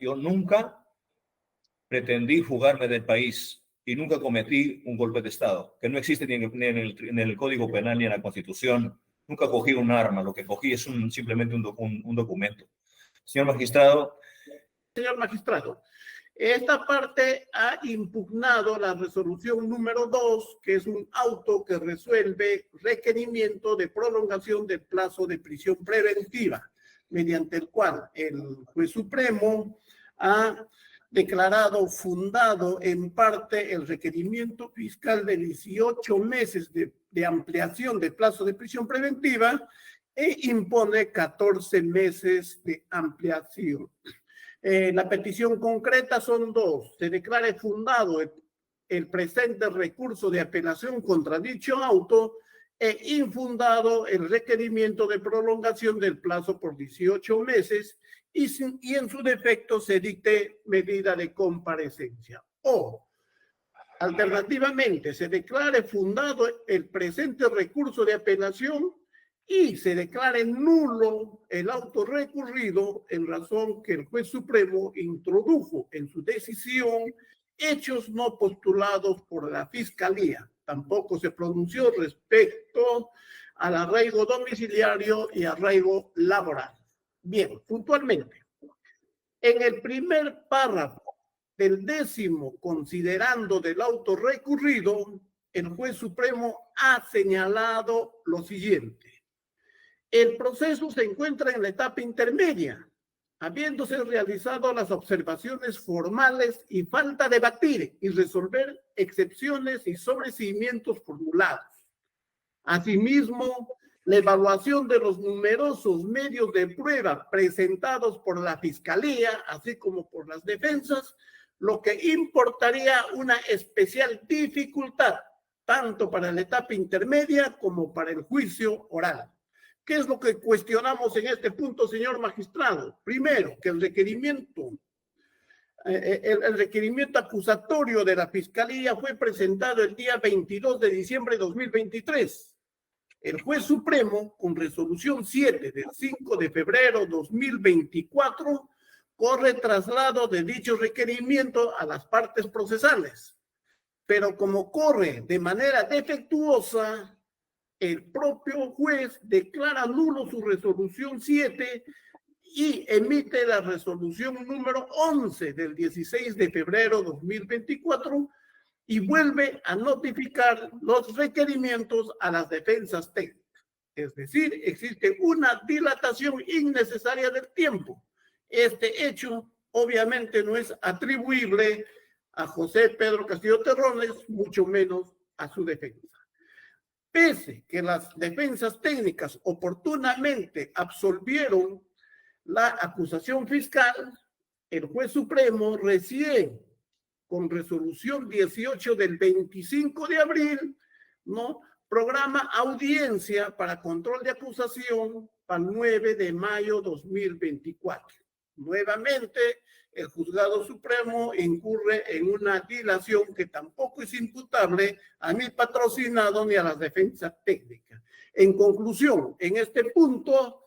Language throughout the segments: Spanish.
Yo nunca pretendí fugarme del país y nunca cometí un golpe de Estado, que no existe ni en el Código Penal ni en la Constitución. Nunca cogí un arma, lo que cogí es simplemente un documento. Señor magistrado. Señor magistrado, esta parte ha impugnado la resolución número 2, que es un auto que resuelve requerimiento de prolongación del plazo de prisión preventiva, mediante el cual el juez supremo ha declarado fundado en parte el requerimiento fiscal de 18 meses de ampliación del plazo de prisión preventiva e impone 14 meses de ampliación. La petición concreta son dos: se declare fundado el presente recurso de apelación contra dicho auto e infundado el requerimiento de prolongación del plazo por 18 meses y en su defecto se dicte medida de comparecencia. O, alternativamente, se declare fundado el presente recurso de apelación y se declare nulo el auto recurrido en razón que el juez supremo introdujo en su decisión hechos no postulados por la fiscalía. Tampoco se pronunció respecto al arraigo domiciliario y arraigo laboral. Bien, puntualmente, en el primer párrafo del 10º considerando del auto recurrido, el juez supremo ha señalado lo siguiente: el proceso se encuentra en la etapa intermedia, habiéndose realizado las observaciones formales y falta debatir y resolver excepciones y sobreseimientos formulados. Asimismo, la evaluación de los numerosos medios de prueba presentados por la Fiscalía, así como por las defensas, lo que importaría una especial dificultad, tanto para la etapa intermedia como para el juicio oral. ¿Qué es lo que cuestionamos en este punto, señor magistrado? Primero, que el requerimiento acusatorio de la Fiscalía fue presentado el día 22 de diciembre de 2023. El juez supremo, con resolución 7 del 5 de febrero de 2024, corre traslado de dicho requerimiento a las partes procesales. Pero como corre de manera defectuosa, el propio juez declara nulo su resolución 7 y emite la resolución número 11 del 16 de febrero de 2024 y vuelve a notificar los requerimientos a las defensas técnicas. Es decir, existe una dilatación innecesaria del tiempo. Este hecho obviamente no es atribuible a José Pedro Castillo Terrones, mucho menos a su defensa. Pese que las defensas técnicas oportunamente absolvieron la acusación fiscal, el juez supremo recién, con resolución 18 del 25 de abril, ¿no?, programa audiencia para control de acusación para el 9 de mayo de 2024. Nuevamente, el juzgado supremo incurre en una dilación que tampoco es imputable a mi patrocinado ni a las defensas técnicas. En conclusión, en este punto,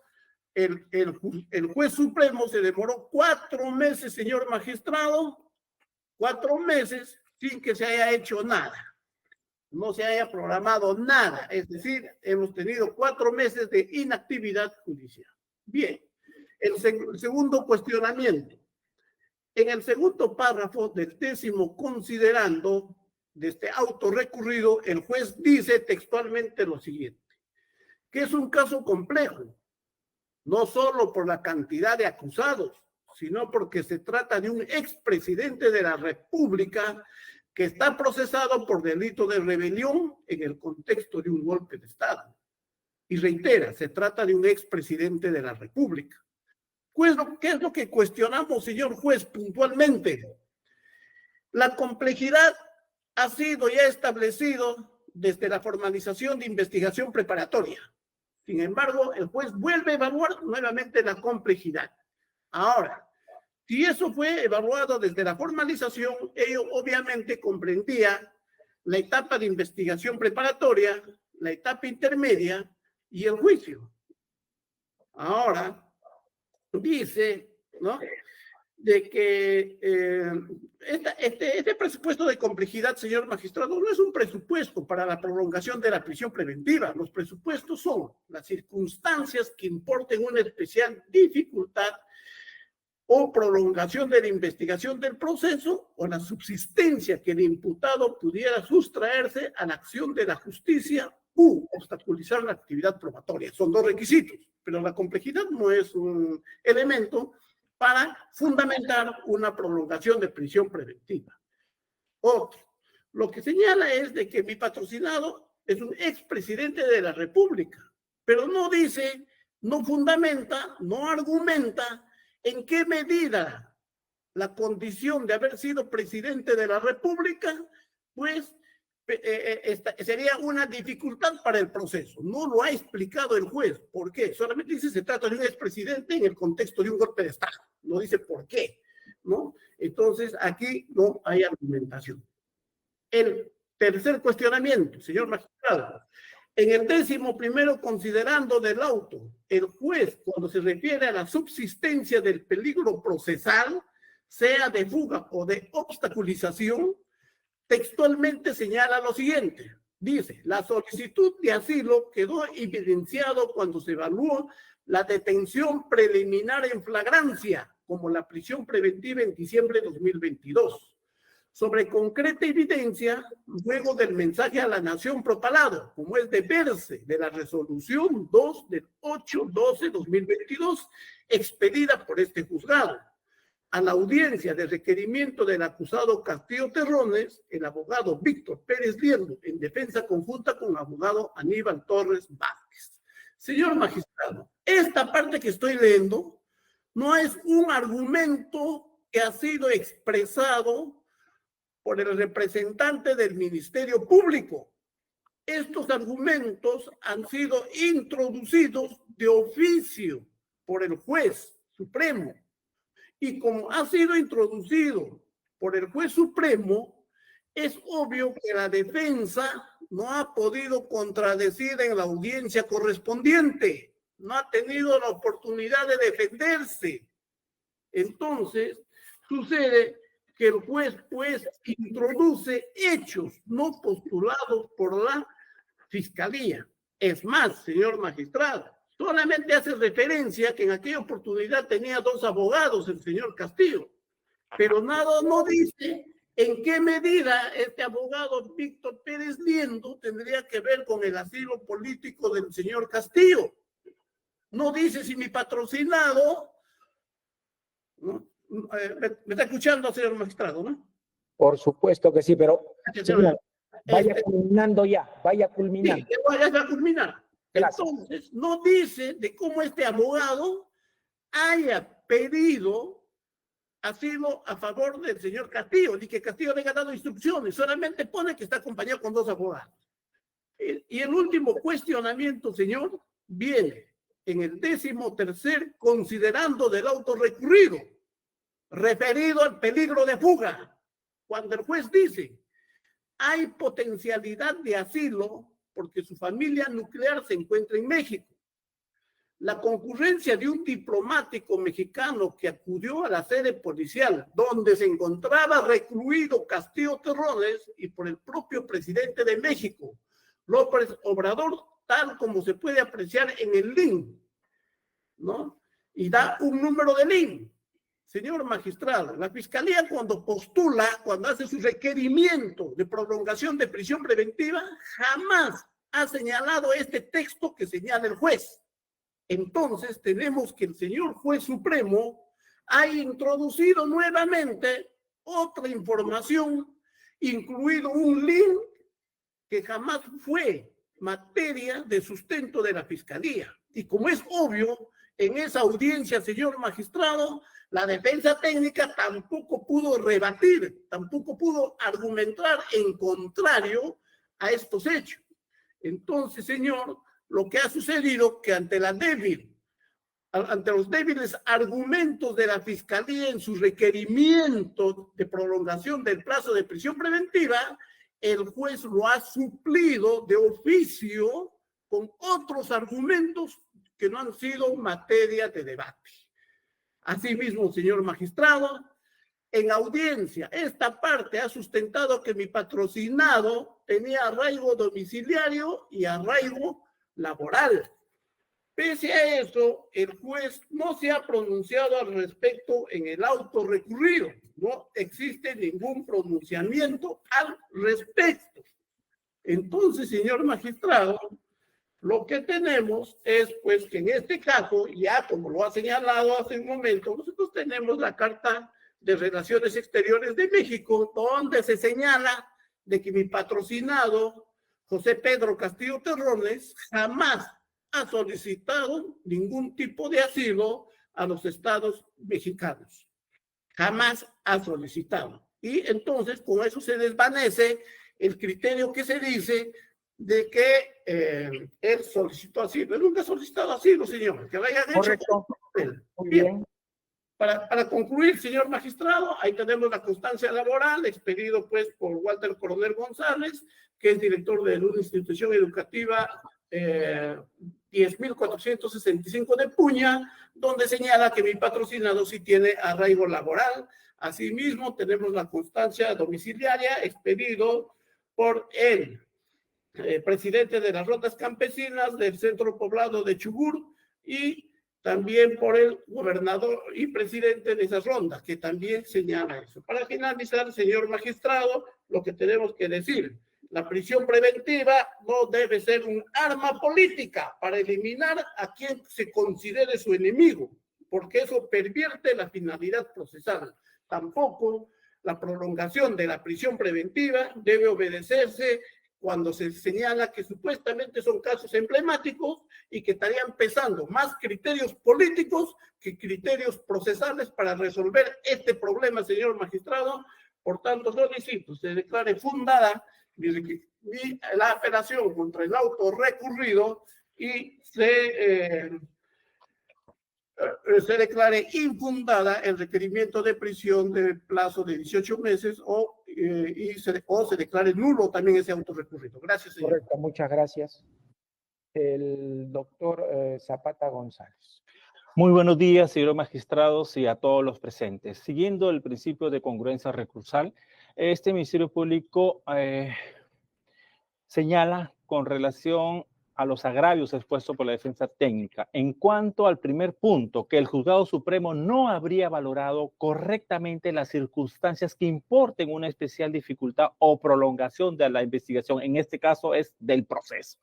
el juez supremo se demoró 4 meses, señor magistrado, 4 meses sin que se haya hecho nada. No se haya programado nada, es decir, hemos tenido 4 meses de inactividad judicial. Bien, el segundo cuestionamiento. En el segundo párrafo del 10º considerando de este auto recurrido, el juez dice textualmente lo siguiente: que es un caso complejo, no solo por la cantidad de acusados, sino porque se trata de un expresidente de la República que está procesado por delito de rebelión en el contexto de un golpe de Estado. Y reitera, se trata de un expresidente de la República. Pues, ¿qué es lo que cuestionamos, señor juez, puntualmente? La complejidad ha sido ya establecido desde la formalización de investigación preparatoria. Sin embargo, el juez vuelve a evaluar nuevamente la complejidad. Ahora, si eso fue evaluado desde la formalización, ello obviamente comprendía la etapa de investigación preparatoria, la etapa intermedia y el juicio. Ahora, dice, ¿no?, de que este presupuesto de complejidad, señor magistrado, no es un presupuesto para la prolongación de la prisión preventiva. Los presupuestos son las circunstancias que importen una especial dificultad o prolongación de la investigación del proceso o la subsistencia que el imputado pudiera sustraerse a la acción de la justicia u obstaculizar la actividad probatoria. Son dos requisitos, pero la complejidad no es un elemento para fundamentar una prolongación de prisión preventiva. Otro, lo que señala es de que mi patrocinado es un expresidente de la República, pero no dice, no fundamenta, no argumenta en qué medida la condición de haber sido presidente de la República, pues sería una dificultad para el proceso. No lo ha explicado el juez. ¿Por qué? Solamente dice se trata de un expresidente en el contexto de un golpe de Estado. No dice por qué, ¿no? Entonces, aquí no hay argumentación. El tercer cuestionamiento, señor magistrado. En el 11º, considerando del auto, el juez, cuando se refiere a la subsistencia del peligro procesal, sea de fuga o de obstaculización, textualmente señala lo siguiente. Dice, la solicitud de asilo quedó evidenciado cuando se evaluó la detención preliminar en flagrancia, como la prisión preventiva en diciembre de 2022. Sobre concreta evidencia, luego del mensaje a la nación propalado, como es de verse de la resolución 2 del 8/12/2022, expedida por este juzgado. A la audiencia de requerimiento del acusado Castillo Terrones, el abogado Víctor Pérez Liendo, en defensa conjunta con el abogado Aníbal Torres Vázquez. Señor magistrado, esta parte que estoy leyendo no es un argumento que ha sido expresado por el representante del Ministerio Público. Estos argumentos han sido introducidos de oficio por el juez supremo. Y como ha sido introducido por el juez supremo, es obvio que la defensa no ha podido contradecir en la audiencia correspondiente, no ha tenido la oportunidad de defenderse. Entonces, sucede que el juez, pues, introduce hechos no postulados por la Fiscalía. Es más, señor magistrado, solamente hace referencia que en aquella oportunidad tenía 2 abogados, el señor Castillo, pero nada no dice en qué medida este abogado Víctor Pérez Liendo tendría que ver con el asilo político del señor Castillo. No dice si mi patrocinado, ¿no? Me está escuchando, señor magistrado, ¿no? Por supuesto que sí, pero señor, vaya culminando ya, vaya culminando. Sí, ya va a culminar. Gracias. Entonces, no dice de cómo este abogado haya pedido asilo a favor del señor Castillo, ni que Castillo le haya dado instrucciones, solamente pone que está acompañado con 2 abogados. Y el último cuestionamiento, señor, viene en el 13º, considerando del auto recurrido, referido al peligro de fuga, cuando el juez dice, hay potencialidad de asilo porque su familia nuclear se encuentra en México. La concurrencia de un diplomático mexicano que acudió a la sede policial donde se encontraba recluido Castillo Terrones y por el propio presidente de México, López Obrador, tal como se puede apreciar en el link, ¿no? Y da un número de link. Señor magistrado, la Fiscalía cuando postula, cuando hace su requerimiento de prolongación de prisión preventiva, jamás ha señalado este texto que señala el juez. Entonces tenemos que el señor juez supremo ha introducido nuevamente otra información, incluido un link que jamás fue materia de sustento de la Fiscalía. Y como es obvio, en esa audiencia, señor magistrado, la defensa técnica tampoco pudo rebatir, tampoco pudo argumentar en contrario a estos hechos. Entonces, señor, lo que ha sucedido que ante los débiles argumentos de la Fiscalía en su requerimiento de prolongación del plazo de prisión preventiva, el juez lo ha suplido de oficio con otros argumentos que no han sido materia de debate. Asimismo, señor magistrado, en audiencia, esta parte ha sustentado que mi patrocinado tenía arraigo domiciliario y arraigo laboral. Pese a eso, el juez no se ha pronunciado al respecto en el auto recurrido. No existe ningún pronunciamiento al respecto. Entonces, señor magistrado, lo que tenemos es, pues, que en este caso, ya como lo ha señalado hace un momento, nosotros tenemos la Carta de Relaciones Exteriores de México, donde se señala de que mi patrocinado, José Pedro Castillo Terrones, jamás ha solicitado ningún tipo de asilo a los estados mexicanos. Jamás ha solicitado. Y entonces, con eso se desvanece el criterio que se dice de que él solicitó asilo. Él nunca ha solicitado asilo, señor. Que lo hayan hecho. Correcto. Muy bien. Para concluir, señor magistrado, ahí tenemos la constancia laboral expedido pues por Walter Coronel González, que es director de una institución educativa 10.465 de Puña, donde señala que mi patrocinado sí tiene arraigo laboral. Asimismo, tenemos la constancia domiciliaria expedido por el presidente de las rondas campesinas del centro poblado de Chubut y también por el gobernador y presidente de esas rondas, que también señala eso. Para finalizar, señor magistrado, lo que tenemos que decir, la prisión preventiva no debe ser un arma política para eliminar a quien se considere su enemigo, porque eso pervierte la finalidad procesal. Tampoco la prolongación de la prisión preventiva debe obedecerse cuando se señala que supuestamente son casos emblemáticos y que estarían pesando más criterios políticos que criterios procesales para resolver este problema, señor magistrado. Por tanto, solicito se declare fundada la apelación contra el auto recurrido y se declare infundada el requerimiento de prisión de plazo de 18 meses o se declare nulo también ese auto recurrido. Gracias, señor. Correcto, muchas gracias. El doctor Zapata González. Muy buenos días, señores magistrados y a todos los presentes. Siguiendo el principio de congruencia recursal, este Ministerio Público señala con relación a los agravios expuestos por la defensa técnica. En cuanto al primer punto, que el Juzgado Supremo no habría valorado correctamente las circunstancias que importen una especial dificultad o prolongación de la investigación, en este caso es del proceso.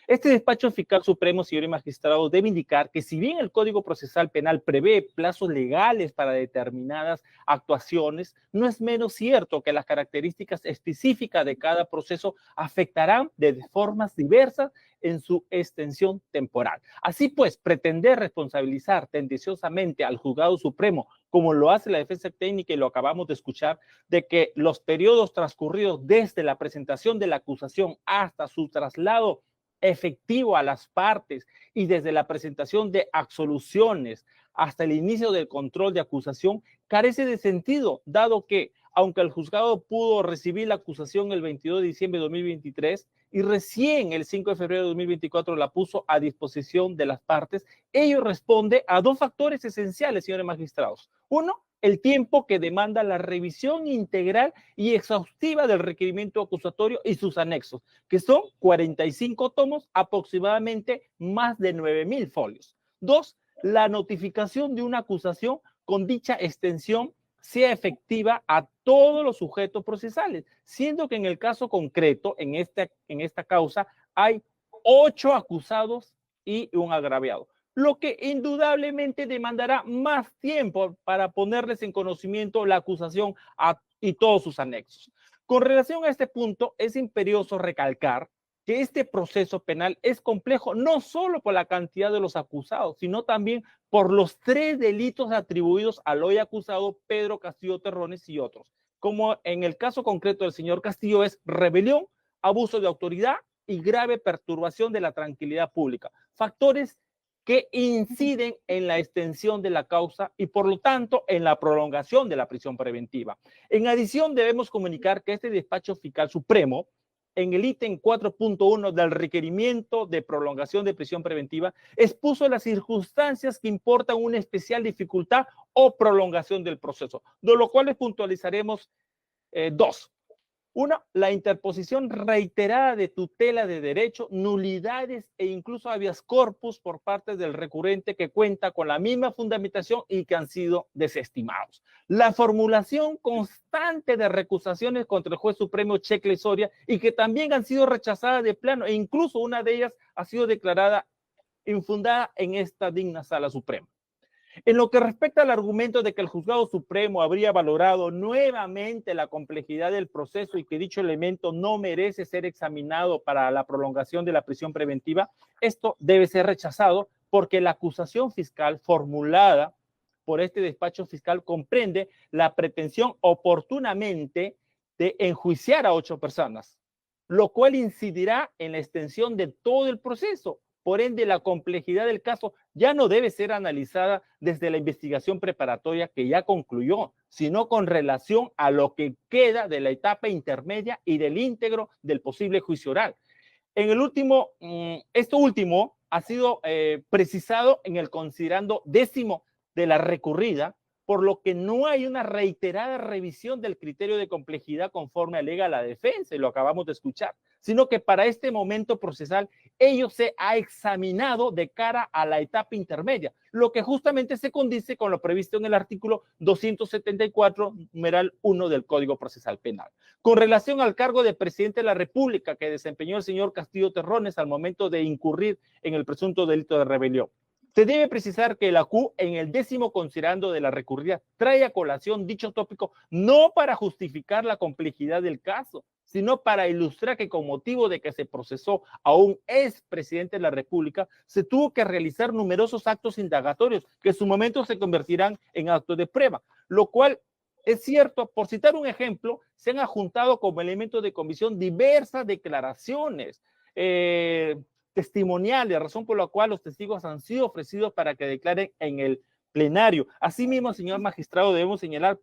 Este despacho fiscal supremo, señores magistrados, debe indicar que si bien el Código Procesal Penal prevé plazos legales para determinadas actuaciones, no es menos cierto que las características específicas de cada proceso afectarán de formas diversas en su extensión temporal. Así pues, pretender responsabilizar tendenciosamente al Juzgado Supremo, como lo hace la defensa técnica y lo acabamos de escuchar, de que los periodos transcurridos desde la presentación de la acusación hasta su traslado efectivo a las partes y desde la presentación de absoluciones hasta el inicio del control de acusación carece de sentido, dado que, aunque el juzgado pudo recibir la acusación el 22 de diciembre de 2023 y recién el 5 de febrero de 2024 la puso a disposición de las partes, ello responde a dos factores esenciales, señores magistrados. Uno, el tiempo que demanda la revisión integral y exhaustiva del requerimiento acusatorio y sus anexos, que son 45 tomos, aproximadamente más de 9,000 folios. Dos, la notificación de una acusación con dicha extensión sea efectiva a todos los sujetos procesales, siendo que en el caso concreto, en esta causa, hay 8 acusados y un agraviado, lo que indudablemente demandará más tiempo para ponerles en conocimiento la acusación y todos sus anexos. Con relación a este punto, es imperioso recalcar que este proceso penal es complejo no solo por la cantidad de los acusados, sino también por los 3 delitos atribuidos al hoy acusado Pedro Castillo Terrones y otros, como en el caso concreto del señor Castillo es rebelión, abuso de autoridad y grave perturbación de la tranquilidad pública, factores que inciden en la extensión de la causa y por lo tanto en la prolongación de la prisión preventiva. En adición, debemos comunicar que este despacho fiscal supremo en el ítem 4.1 del requerimiento de prolongación de prisión preventiva, expuso las circunstancias que importan una especial dificultad o prolongación del proceso, de lo cual les puntualizaremos dos. Una, la interposición reiterada de tutela de derecho, nulidades e incluso habeas corpus por parte del recurrente que cuenta con la misma fundamentación y que han sido desestimados. La formulación constante de recusaciones contra el juez supremo Checle Soria y que también han sido rechazadas de plano e incluso una de ellas ha sido declarada infundada en esta digna Sala Suprema. En lo que respecta al argumento de que el Juzgado Supremo habría valorado nuevamente la complejidad del proceso y que dicho elemento no merece ser examinado para la prolongación de la prisión preventiva, esto debe ser rechazado porque la acusación fiscal formulada por este despacho fiscal comprende la pretensión oportunamente de enjuiciar a 8 personas, lo cual incidirá en la extensión de todo el proceso. Por ende, la complejidad del caso ya no debe ser analizada desde la investigación preparatoria que ya concluyó, sino con relación a lo que queda de la etapa intermedia y del íntegro del posible juicio oral. En el último, esto último ha sido precisado en el considerando 10º de la recurrida, por lo que no hay una reiterada revisión del criterio de complejidad conforme alega la defensa, y lo acabamos de escuchar, sino que para este momento procesal ello se ha examinado de cara a la etapa intermedia, lo que justamente se condice con lo previsto en el artículo 274, numeral 1 del Código Procesal Penal. Con relación al cargo de presidente de la República que desempeñó el señor Castillo Terrones al momento de incurrir en el presunto delito de rebelión, se debe precisar que la Q en el 10º considerando de la recurrida trae a colación dicho tópico no para justificar la complejidad del caso, sino para ilustrar que con motivo de que se procesó a un expresidente de la República, se tuvo que realizar numerosos actos indagatorios que en su momento se convertirán en actos de prueba, lo cual es cierto. Por citar un ejemplo, se han adjuntado como elemento de comisión diversas declaraciones testimoniales, razón por la cual los testigos han sido ofrecidos para que declaren en el plenario. Asimismo, señor magistrado, debemos señalar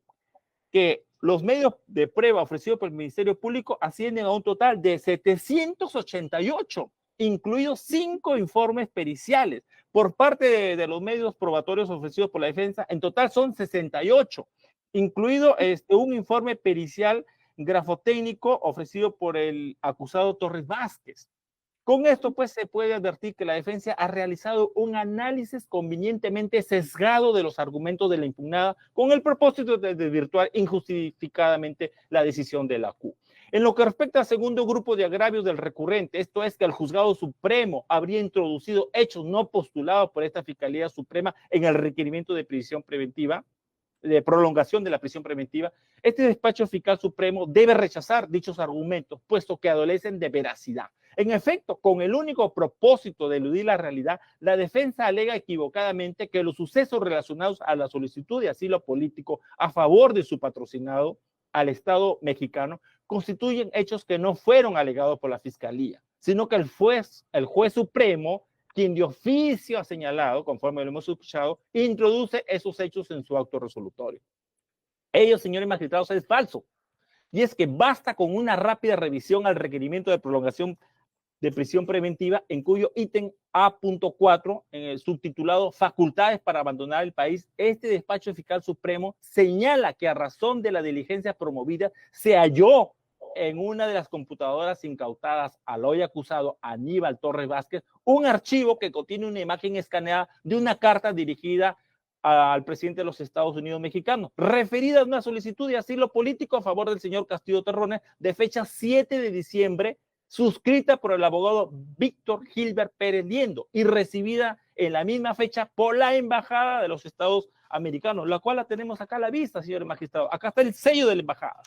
que los medios de prueba ofrecidos por el Ministerio Público ascienden a un total de 788, incluidos 5 informes periciales. Por parte de los medios probatorios ofrecidos por la defensa, en total son 68, incluido un informe pericial grafotécnico ofrecido por el acusado Torres Vázquez. Con esto, pues, se puede advertir que la defensa ha realizado un análisis convenientemente sesgado de los argumentos de la impugnada con el propósito de desvirtuar injustificadamente la decisión de la Q. En lo que respecta al segundo grupo de agravios del recurrente, esto es que el Juzgado Supremo habría introducido hechos no postulados por esta Fiscalía Suprema en el requerimiento de prisión preventiva, de prolongación de la prisión preventiva, este despacho fiscal supremo debe rechazar dichos argumentos, puesto que adolecen de veracidad. En efecto, con el único propósito de eludir la realidad, la defensa alega equivocadamente que los sucesos relacionados a la solicitud de asilo político a favor de su patrocinado al Estado mexicano constituyen hechos que no fueron alegados por la Fiscalía, sino que el juez supremo, quien de oficio ha señalado, conforme lo hemos escuchado, introduce esos hechos en su acto resolutorio. Ello, señores magistrados, es falso. Y es que basta con una rápida revisión al requerimiento de prolongación de prisión preventiva, en cuyo ítem A.4, en el subtitulado Facultades para abandonar el país, este despacho fiscal supremo señala que a razón de la diligencia promovida se halló en una de las computadoras incautadas al hoy acusado Aníbal Torres Vázquez un archivo que contiene una imagen escaneada de una carta dirigida al presidente de los Estados Unidos mexicanos, referida a una solicitud de asilo político a favor del señor Castillo Terrones de fecha 7 de diciembre, suscrita por el abogado Víctor Gilbert Pérez Liendo y recibida en la misma fecha por la Embajada de los Estados Americanos, la cual la tenemos acá a la vista, señor magistrado. Acá está el sello de la embajada.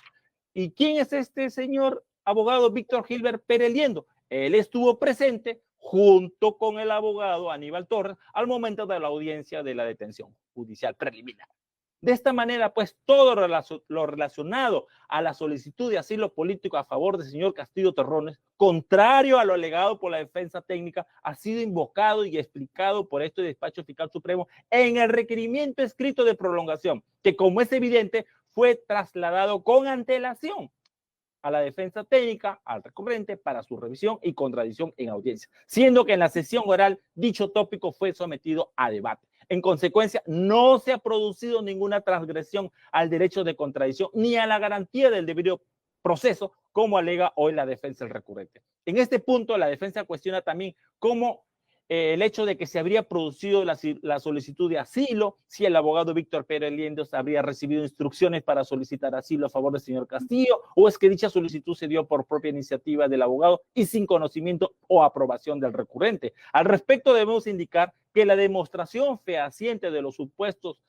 ¿Y quién es este señor abogado Víctor Gilbert Pérez Liendo? Él estuvo presente junto con el abogado Aníbal Torres al momento de la audiencia de la detención judicial preliminar. De esta manera, pues, todo lo relacionado a la solicitud de asilo político a favor del señor Castillo Terrones, contrario a lo alegado por la defensa técnica, ha sido invocado y explicado por este despacho fiscal supremo en el requerimiento escrito de prolongación, que, como es evidente, fue trasladado con antelación a la defensa técnica, al recurrente, para su revisión y contradicción en audiencia, siendo que en la sesión oral dicho tópico fue sometido a debate. En consecuencia, no se ha producido ninguna transgresión al derecho de contradicción ni a la garantía del debido proceso, como alega hoy la defensa del recurrente. En este punto, la defensa cuestiona también cómo el hecho de que se habría producido la solicitud de asilo, si el abogado Víctor Pérez Liendos habría recibido instrucciones para solicitar asilo a favor del señor Castillo, o es que dicha solicitud se dio por propia iniciativa del abogado y sin conocimiento o aprobación del recurrente. Al respecto, debemos indicar que la demostración fehaciente de los supuestos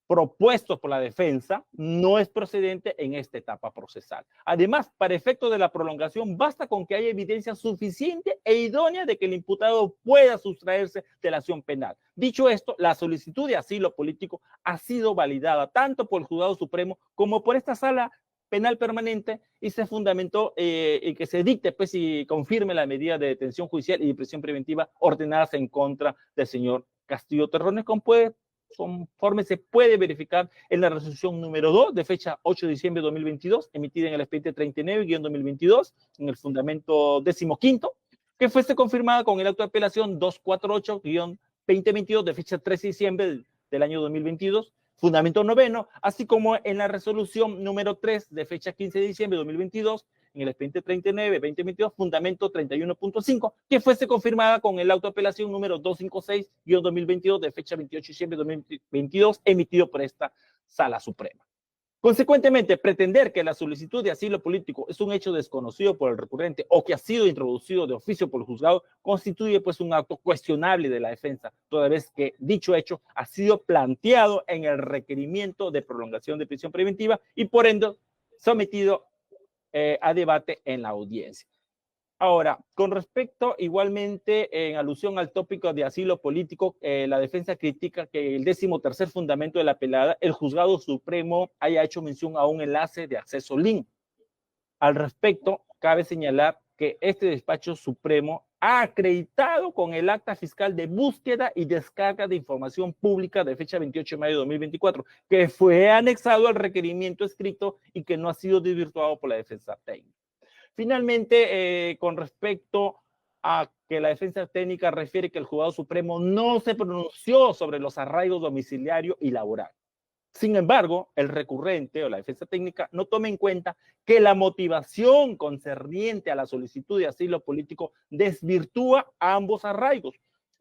propuestos por la defensa no es procedente en esta etapa procesal. Además, para efecto de la prolongación, basta con que haya evidencia suficiente e idónea de que el imputado pueda sustraerse de la acción penal. Dicho esto, la solicitud de asilo político ha sido validada tanto por el Juzgado Supremo como por esta Sala Penal Permanente y se fundamentó en que se dicte pues, y confirme la medida de detención judicial y de prisión preventiva ordenadas en contra del señor Castillo Terrones, conforme se puede verificar en la resolución número 2 de fecha 8 de diciembre de 2022, emitida en el expediente 39-2022, en el fundamento 15º, que fuese confirmada con el auto de apelación 248-2022 de fecha 13 de diciembre del año 2022, fundamento 9º, así como en la resolución número 3 de fecha 15 de diciembre de 2022, en el expediente 39-2022, fundamento 31.5, que fuese confirmada con el auto de apelación número 256-2022 de fecha 28 de diciembre de 2022, emitido por esta Sala Suprema. Consecuentemente, pretender que la solicitud de asilo político es un hecho desconocido por el recurrente o que ha sido introducido de oficio por el juzgado constituye pues un acto cuestionable de la defensa, toda vez que dicho hecho ha sido planteado en el requerimiento de prolongación de prisión preventiva y por ende sometido a debate en la audiencia. Ahora, con respecto igualmente en alusión al tópico de asilo político, la defensa critica que el 13º fundamento de la apelada, el Juzgado Supremo haya hecho mención a un enlace de acceso link. Al respecto, cabe señalar que este despacho supremo ha acreditado con el acta fiscal de búsqueda y descarga de información pública de fecha 28 de mayo de 2024, que fue anexado al requerimiento escrito y que no ha sido desvirtuado por la defensa técnica. Finalmente, con respecto a que la defensa técnica refiere que el Juzgado Supremo no se pronunció sobre los arraigos domiciliario y laboral. Sin embargo, el recurrente o la defensa técnica no toma en cuenta que la motivación concerniente a la solicitud de asilo político desvirtúa ambos arraigos,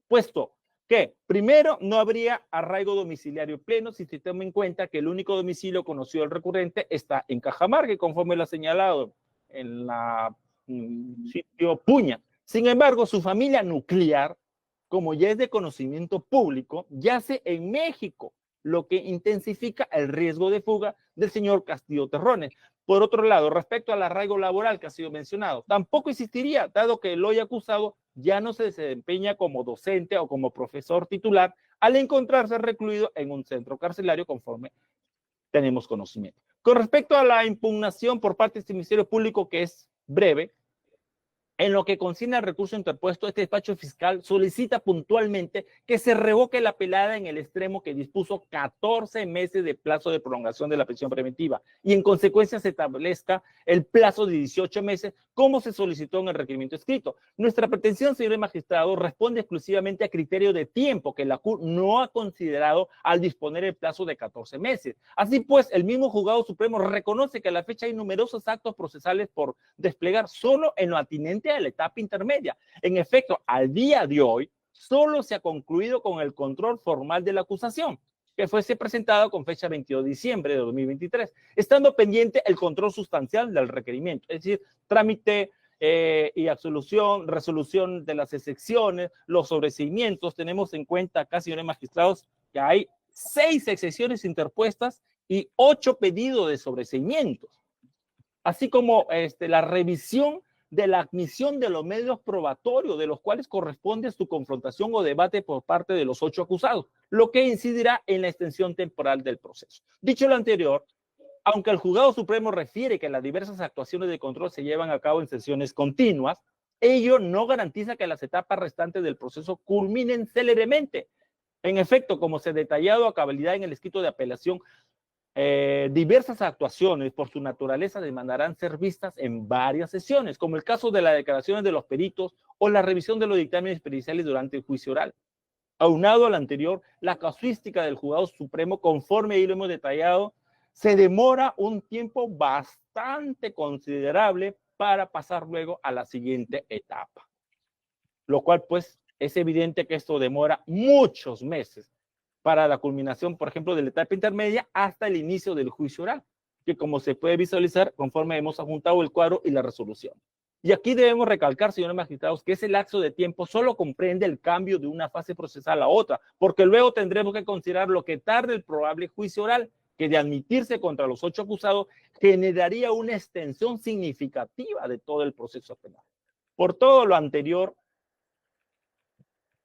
puesto que, primero, no habría arraigo domiciliario pleno si se toma en cuenta que el único domicilio conocido del recurrente está en Cajamarca, conforme lo ha señalado en la sitio Puña. Sin embargo, su familia nuclear, como ya es de conocimiento público, yace en México, lo que intensifica el riesgo de fuga del señor Castillo Terrones. Por otro lado, respecto al arraigo laboral que ha sido mencionado, tampoco existiría, dado que el hoy acusado ya no se desempeña como docente o como profesor titular al encontrarse recluido en un centro carcelario conforme tenemos conocimiento. Con respecto a la impugnación por parte de este Ministerio Público, que es breve, en lo que concierne al recurso interpuesto, este despacho fiscal solicita puntualmente que se revoque la apelada en el extremo que dispuso 14 meses de plazo de prolongación de la prisión preventiva y en consecuencia se establezca el plazo de 18 meses como se solicitó en el requerimiento escrito. Nuestra pretensión, señor magistrado, responde exclusivamente a criterio de tiempo que la CUR no ha considerado al disponer el plazo de 14 meses. Así pues, el mismo Juzgado Supremo reconoce que a la fecha hay numerosos actos procesales por desplegar solo en lo atinente a la etapa intermedia. En efecto, al día de hoy, solo se ha concluido con el control formal de la acusación, que fuese presentado con fecha 22 de diciembre de 2023, estando pendiente el control sustancial del requerimiento, es decir, trámite y absolución, resolución de las excepciones, los sobreseimientos. Tenemos en cuenta acá, señores magistrados, que hay 6 excepciones interpuestas y 8 pedidos de sobreseimientos, así como la revisión de la admisión de los medios probatorios de los cuales corresponde su confrontación o debate por parte de los 8 acusados, lo que incidirá en la extensión temporal del proceso. Dicho lo anterior, aunque el Juzgado Supremo refiere que las diversas actuaciones de control se llevan a cabo en sesiones continuas, ello no garantiza que las etapas restantes del proceso culminen céleremente. En efecto, como se ha detallado a cabalidad en el escrito de apelación, diversas actuaciones por su naturaleza demandarán ser vistas en varias sesiones, como el caso de las declaraciones de los peritos o la revisión de los dictámenes periciales durante el juicio oral. Aunado al anterior, la casuística del Juzgado Supremo, conforme ahí lo hemos detallado, se demora un tiempo bastante considerable para pasar luego a la siguiente etapa. Lo cual, pues, es evidente que esto demora muchos meses para la culminación, por ejemplo, de la etapa intermedia hasta el inicio del juicio oral, que como se puede visualizar conforme hemos adjuntado el cuadro y la resolución. Y aquí debemos recalcar, señores magistrados, que ese lapso de tiempo solo comprende el cambio de una fase procesal a otra, porque luego tendremos que considerar lo que tarde el probable juicio oral, que de admitirse contra los 8 acusados, generaría una extensión significativa de todo el proceso penal. Por todo lo anterior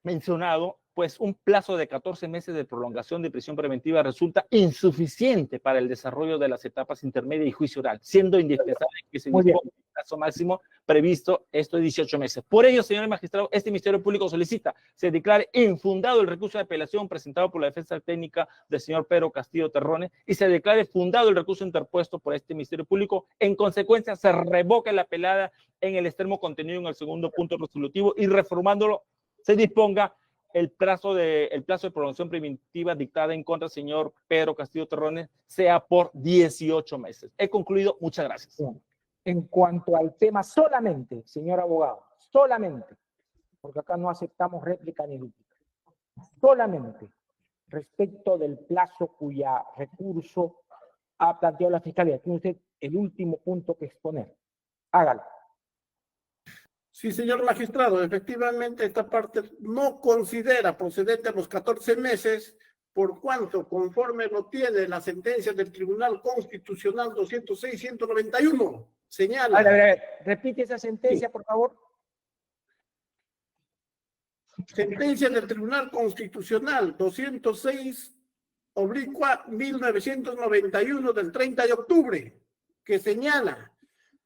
mencionado, pues un plazo de 14 meses de prolongación de prisión preventiva resulta insuficiente para el desarrollo de las etapas intermedias y juicio oral, siendo indispensable que se disponga un plazo máximo previsto, esto es 18 meses. Por ello, señores magistrados, este Ministerio Público solicita se declare infundado el recurso de apelación presentado por la defensa técnica del señor Pedro Castillo Terrones y se declare fundado el recurso interpuesto por este Ministerio Público. En consecuencia, se revoque la apelada en el extremo contenido en el segundo punto resolutivo y reformándolo, se disponga el plazo de prolongación preventiva dictada en contra del señor Pedro Castillo Terrones sea por 18 meses. He concluido. Muchas gracias. En cuanto al tema solamente, señor abogado, solamente, porque acá no aceptamos réplica ni dúplica, solamente respecto del plazo cuya recurso ha planteado la Fiscalía. Tiene usted el último punto que exponer. Hágalo. Sí, señor magistrado, efectivamente esta parte no considera procedente los 14 meses, por cuanto, conforme lo tiene la sentencia del Tribunal Constitucional 206-191, señala... A ver, repite esa sentencia, sí, por favor. Sentencia del Tribunal Constitucional 206/1991 del 30 de octubre, que señala: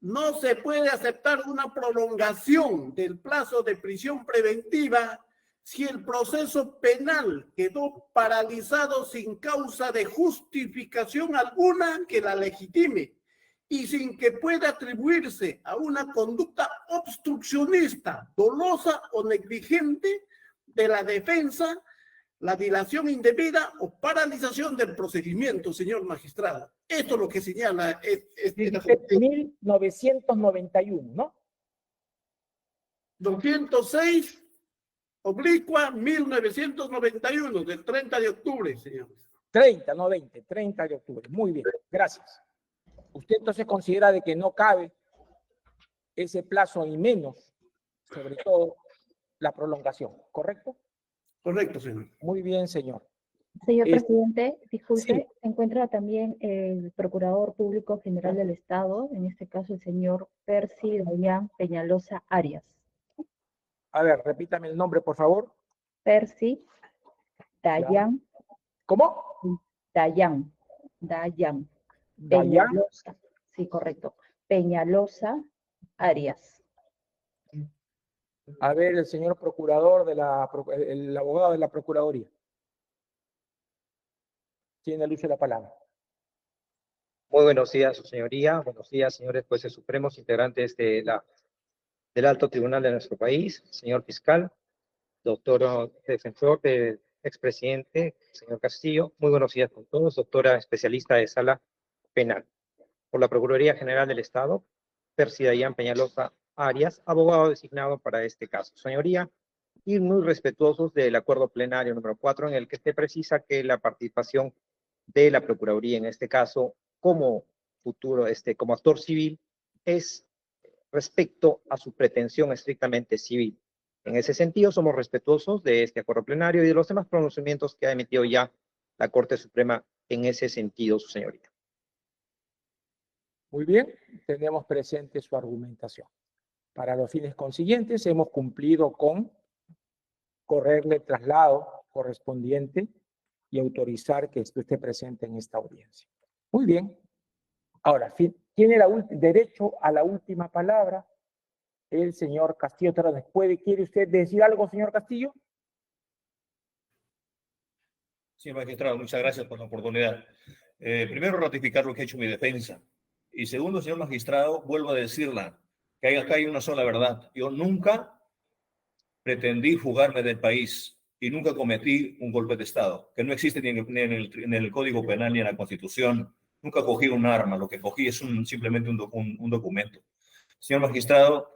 no se puede aceptar una prolongación del plazo de prisión preventiva si el proceso penal quedó paralizado sin causa de justificación alguna que la legitime y sin que pueda atribuirse a una conducta obstruccionista, dolosa o negligente de la defensa, la dilación indebida o paralización del procedimiento, señor magistrado. Esto es lo que señala 1991, ¿no? 206/1991 del 30 de octubre, señor. 30, no 20, 30 de octubre. Muy bien, gracias. Usted entonces considera de que no cabe ese plazo y menos, sobre todo, la prolongación, ¿correcto? Correcto, señor. Muy bien, señor. Señor presidente, disculpe, sí, se encuentra también el Procurador Público General del Estado, en este caso el señor Percy Dayan Peñalosa Arias. A ver, repítame el nombre, por favor. Percy Dayan. ¿Cómo? Dayan. Peñalosa. Sí, correcto. Peñalosa Arias. A ver, el señor procurador, el abogado de la Procuraduría. Tiene el uso de la palabra. Muy buenos días, su señoría. Buenos días, señores jueces supremos, integrantes del alto tribunal de nuestro país, señor fiscal, doctor defensor del expresidente, señor Castillo. Muy buenos días con todos, doctora especialista de sala penal. Por la Procuraduría General del Estado, Percy Dayan Peñalosa Arias, abogado designado para este caso. Señoría, y muy respetuosos del acuerdo plenario número 4, en el que se precisa que la participación de la Procuraduría, en este caso, como como actor civil, es respecto a su pretensión estrictamente civil. En ese sentido, somos respetuosos de este acuerdo plenario y de los demás pronunciamientos que ha emitido ya la Corte Suprema en ese sentido, su señoría. Muy bien, tenemos presente su argumentación. Para los fines consiguientes, hemos cumplido con correrle traslado correspondiente y autorizar que esté presente en esta audiencia. Muy bien. Ahora, tiene derecho a la última palabra el señor Castillo Terrones. ¿Quiere usted decir algo, señor Castillo? Señor magistrado, muchas gracias por la oportunidad. primero, ratificar lo que ha hecho mi defensa. Y segundo, señor magistrado, vuelvo a decirla, que acá hay una sola verdad. Yo nunca pretendí fugarme del país y nunca cometí un golpe de Estado, que no existe ni en el Código Penal ni en la Constitución. Nunca cogí un arma, lo que cogí es simplemente un documento. Señor magistrado,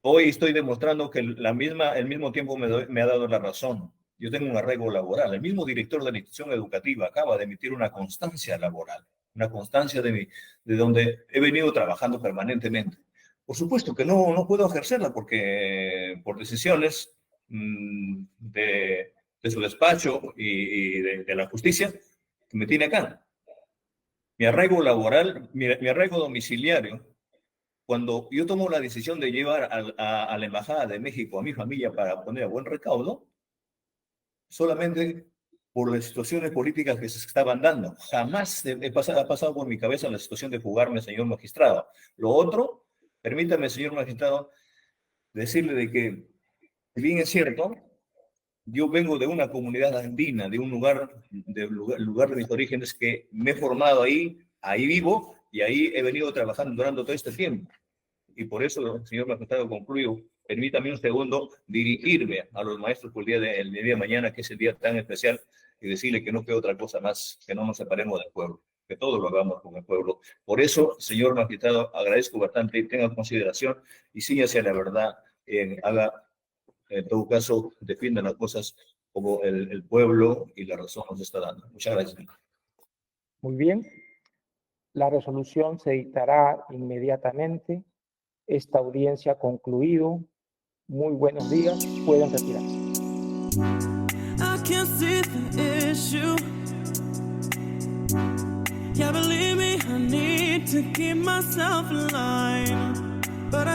hoy estoy demostrando que el mismo tiempo me ha dado la razón. Yo tengo un arraigo laboral. El mismo director de la institución educativa acaba de emitir una constancia laboral, una constancia de donde he venido trabajando permanentemente. Por supuesto que no puedo ejercerla porque por decisiones de su despacho y de la justicia que me tiene acá. Mi arraigo laboral, mi arraigo domiciliario, cuando yo tomo la decisión de llevar a la Embajada de México a mi familia para poner a buen recaudo, solamente por las situaciones políticas que se estaban dando. Jamás ha pasado por mi cabeza la situación de fugarme, señor magistrado. Lo otro, permítame, señor magistrado, decirle de que, si bien es cierto, yo vengo de una comunidad andina, de un lugar de mis orígenes, que me he formado ahí vivo, y ahí he venido trabajando durante todo este tiempo. Y por eso, señor magistrado, concluyo. Permítame un segundo dirigirme a los maestros por el día de mañana, que es el día tan especial, y decirle que no quede otra cosa más, que no nos separemos del pueblo, que todo lo hagamos con el pueblo. Por eso, señor magistrado, agradezco bastante y tenga consideración y sí hacia la verdad, haga, en todo caso, defienda las cosas como el pueblo y la razón nos está dando. Muchas gracias. Muy bien. La resolución se dictará inmediatamente. Esta audiencia ha concluido. Muy buenos días. Pueden retirarse. I can't see the issue. Yeah, believe me, I need to keep myself alive. But